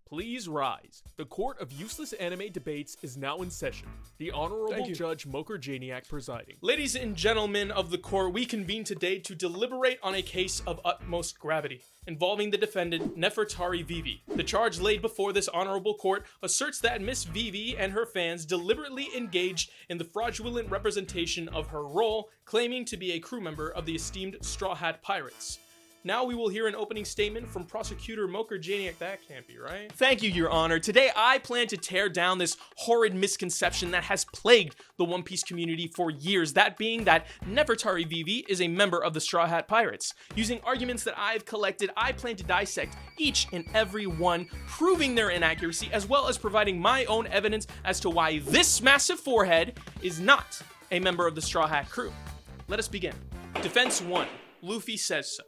Please rise. The court of useless anime debates is now in session. The Honorable Judge Moker Janiak presiding. Ladies and gentlemen of the court, we convene today to deliberate on a case of utmost gravity, involving the defendant, Nefertari Vivi. The charge laid before this honorable court asserts that Miss Vivi and her fans deliberately engaged in the fraudulent representation of her role, claiming to be a crew member of the esteemed Strawhat pirates. Now we will hear an opening statement from Prosecutor Moker Janiak. That can't be right. Thank you, Your Honor. Today I plan to tear down this horrid misconception that has plagued the One Piece community for years, that being that Nefertari Vivi is a member of the Strawhat Pirates. Using arguments that I've collected, I plan to dissect each and every one, proving their inaccuracy, as well as providing my own evidence as to why this massive forehead is not a member of the Straw Hat crew. Let us begin. Defense 1. Luffy says so.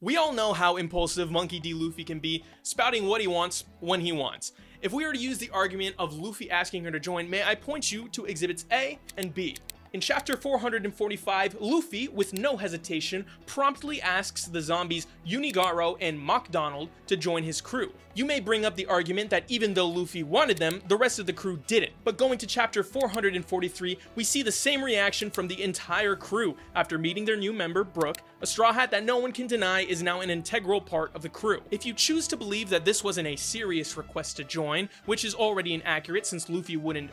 We all know how impulsive Monkey D. Luffy can be, spouting what he wants when he wants. If we were to use the argument of Luffy asking her to join, may I point you to Exhibits A and B. In chapter 445, Luffy, with no hesitation, promptly asks the zombies Unigaro and MacDonald to join his crew. You may bring up the argument that even though Luffy wanted them, the rest of the crew didn't. But going to chapter 443, we see the same reaction from the entire crew after meeting their new member, Brook, a Straw Hat that no one can deny is now an integral part of the crew. If you choose to believe that this wasn't a serious request to join, which is already inaccurate since Luffy wouldn't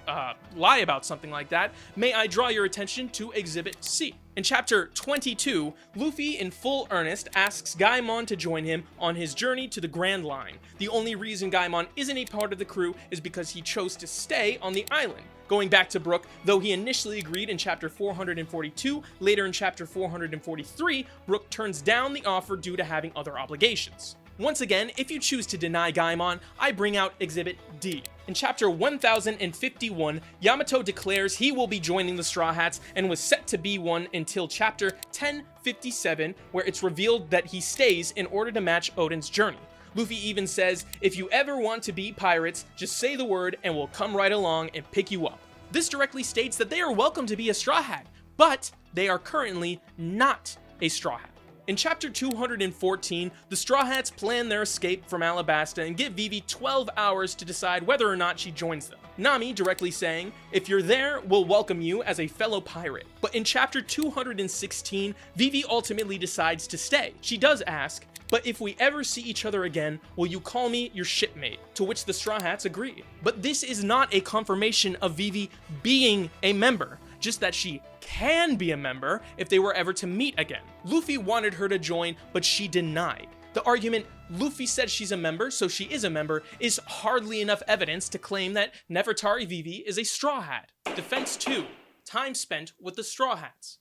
lie about something like that, may I draw your attention to Exhibit C. In chapter 22, Luffy in full earnest asks Gaimon to join him on his journey to the Grand Line. The only reason Gaimon isn't a part of the crew is because he chose to stay on the island. Going back to Brook, though he initially agreed in chapter 442, later in chapter 443, Brook turns down the offer due to having other obligations. Once again, if you choose to deny Gaimon, I bring out Exhibit D. In chapter 1051, Yamato declares he will be joining the Straw Hats and was set to be one until chapter 1057, where it's revealed that he stays in order to match Oden's journey. Luffy even says, if you ever want to be pirates, just say the word and we'll come right along and pick you up. This directly states that they are welcome to be a Straw Hat, but they are currently not a Straw Hat. In chapter 214, the Straw Hats plan their escape from Alabasta and give Vivi 12 hours to decide whether or not she joins them. Nami directly saying, if you're there, we'll welcome you as a fellow pirate. But in chapter 216, Vivi ultimately decides to stay. She does ask, but if we ever see each other again, will you call me your shipmate? To which the Straw Hats agree. But this is not a confirmation of Vivi being a member, just that she can be a member if they were ever to meet again. Luffy wanted her to join, but she denied. The argument, Luffy said she's a member, so she is a member, is hardly enough evidence to claim that Nefertari Vivi is a Straw Hat. Defense 2. Time spent with the Straw Hats.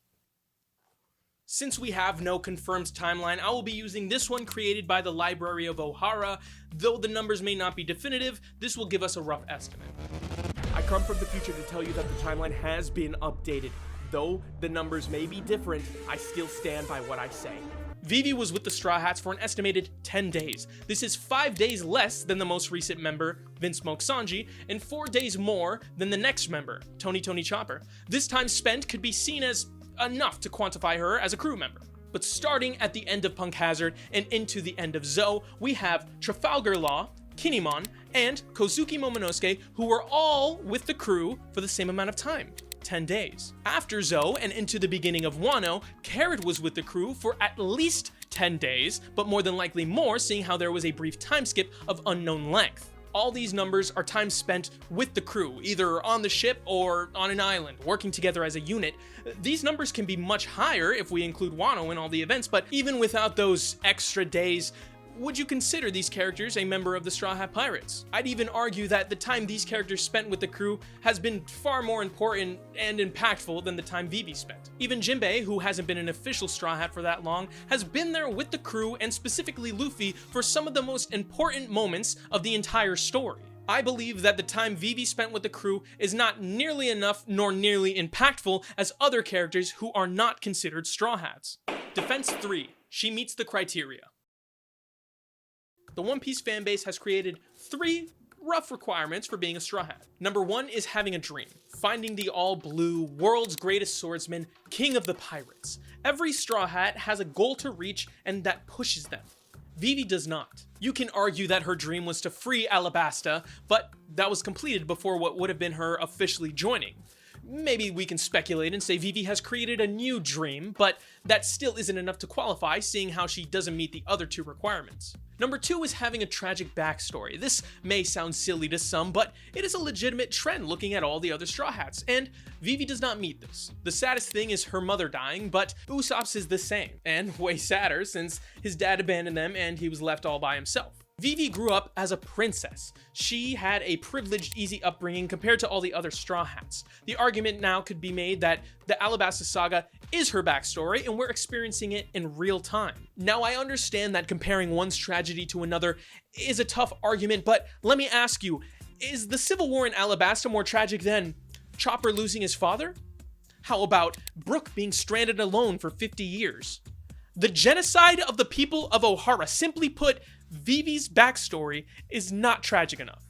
Since we have no confirmed timeline, I will be using this one created by the Library of Ohara. Though the numbers may not be definitive, this will give us a rough estimate. I come from the future to tell you that the timeline has been updated. Though the numbers may be different, I still stand by what I say. Vivi was with the Straw Hats for an estimated 10 days. This is 5 days less than the most recent member, Vince Smoke Sanji, and 4 days more than the next member, Tony Chopper. This time spent could be seen as enough to quantify her as a crew member. But starting at the end of Punk Hazard and into the end of Zou, we have Trafalgar Law, Kinemon, and Kozuki Momonosuke, who were all with the crew for the same amount of time, 10 days. After Zou and into the beginning of Wano, Carrot was with the crew for at least 10 days, but more than likely more, seeing how there was a brief time skip of unknown length. All these numbers are time spent with the crew, either on the ship or on an island, working together as a unit. These numbers can be much higher if we include Wano in all the events, but even without those extra days, would you consider these characters a member of the Straw Hat Pirates? I'd even argue that the time these characters spent with the crew has been far more important and impactful than the time Vivi spent. Even Jinbei, who hasn't been an official Straw Hat for that long, has been there with the crew and specifically Luffy for some of the most important moments of the entire story. I believe that the time Vivi spent with the crew is not nearly enough nor nearly impactful as other characters who are not considered Straw Hats. Defense 3. She meets the criteria. The One Piece fanbase has created 3 rough requirements for being a Straw Hat. Number 1 is having a dream, finding the all-blue, world's greatest swordsman, king of the pirates. Every Straw Hat has a goal to reach and that pushes them. Vivi does not. You can argue that her dream was to free Alabasta, but that was completed before what would have been her officially joining. Maybe we can speculate and say Vivi has created a new dream, but that still isn't enough to qualify, seeing how she doesn't meet the other two requirements. Number 2 is having a tragic backstory. This may sound silly to some, but it is a legitimate trend looking at all the other Straw Hats, and Vivi does not meet this. The saddest thing is her mother dying, but Usopp's is the same, and way sadder since his dad abandoned them and he was left all by himself. Vivi grew up as a princess. She had a privileged, easy upbringing compared to all the other Straw Hats. The argument now could be made that the Alabasta Saga is her backstory and we're experiencing it in real time. Now, I understand that comparing one's tragedy to another is a tough argument, but let me ask you, is the Civil War in Alabasta more tragic than Chopper losing his father? How about Brook being stranded alone for 50 years? The genocide of the people of Ohara, simply put, Vivi's backstory is not tragic enough.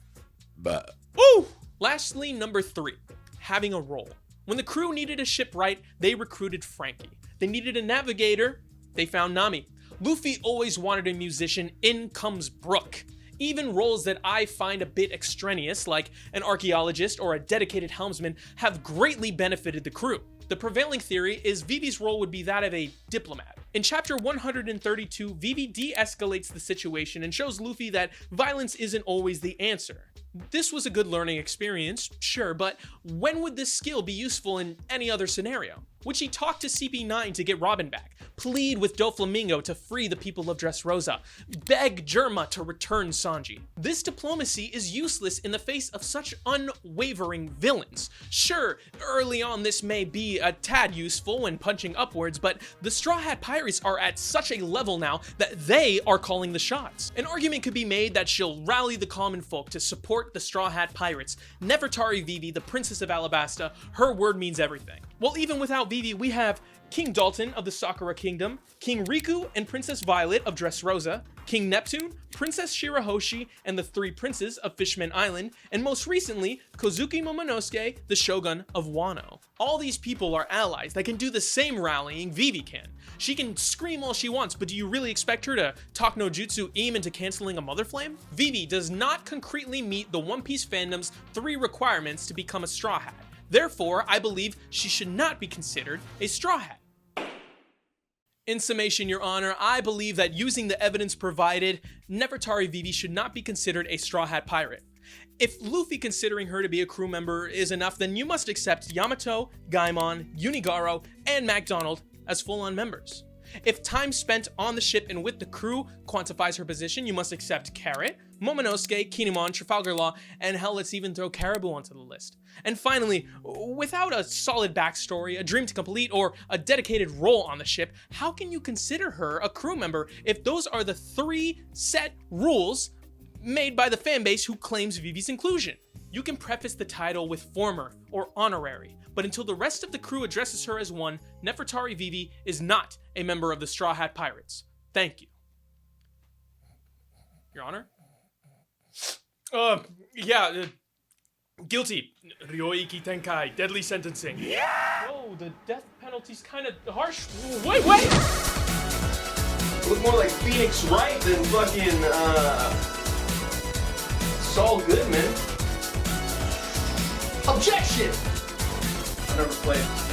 But Ooh! Lastly, number 3, having a role. When the crew needed a shipwright, they recruited Frankie. They needed a navigator, they found Nami. Luffy always wanted a musician, in comes Brook. Even roles that I find a bit extraneous, like an archaeologist or a dedicated helmsman, have greatly benefited the crew. The prevailing theory is Vivi's role would be that of a diplomat. In chapter 132, Vivi de-escalates the situation and shows Luffy that violence isn't always the answer. This was a good learning experience, sure, but when would this skill be useful in any other scenario? Would she talk to CP9 to get Robin back, plead with Doflamingo to free the people of Dressrosa, beg Germa to return Sanji? This diplomacy is useless in the face of such unwavering villains. Sure, early on this may be a tad useful when punching upwards, but the Straw Hat Pirates are at such a level now that they are calling the shots. An argument could be made that she'll rally the common folk to support the Straw Hat Pirates. Nefertari Vivi, the Princess of Alabasta, her word means everything. Well, even without Vivi, we have King Dalton of the Sakura Kingdom, King Riku and Princess Violet of Dressrosa, King Neptune, Princess Shirahoshi and the 3 princes of Fishman Island, and most recently, Kozuki Momonosuke, the Shogun of Wano. All these people are allies that can do the same rallying Vivi can. She can scream all she wants, but do you really expect her to talk no jutsu Im into canceling a mother flame? Vivi does not concretely meet the One Piece fandom's 3 requirements to become a Straw Hat. Therefore, I believe she should not be considered a Straw Hat. In summation, Your Honor, I believe that using the evidence provided, Nefertari Vivi should not be considered a Straw Hat pirate. If Luffy considering her to be a crew member is enough, then you must accept Yamato, Gaimon, Unigaro, and MacDonald as full-on members. If time spent on the ship and with the crew quantifies her position, you must accept Carrot, Momonosuke, Kinemon, Trafalgar Law, and hell, let's even throw Caribou onto the list. And finally, without a solid backstory, a dream to complete, or a dedicated role on the ship, how can you consider her a crew member if those are the 3 set rules made by the fanbase who claims Vivi's inclusion? You can preface the title with former or honorary, but until the rest of the crew addresses her as one, Nefertari Vivi is not a member of the Straw Hat Pirates. Thank you. Your Honor? Guilty. Ryoiki Tenkai, deadly sentencing. Yeah! Whoa, the death penalty's kind of harsh. Wait! it looked more like Phoenix Wright than fucking Saul Goodman. Objection! I never played.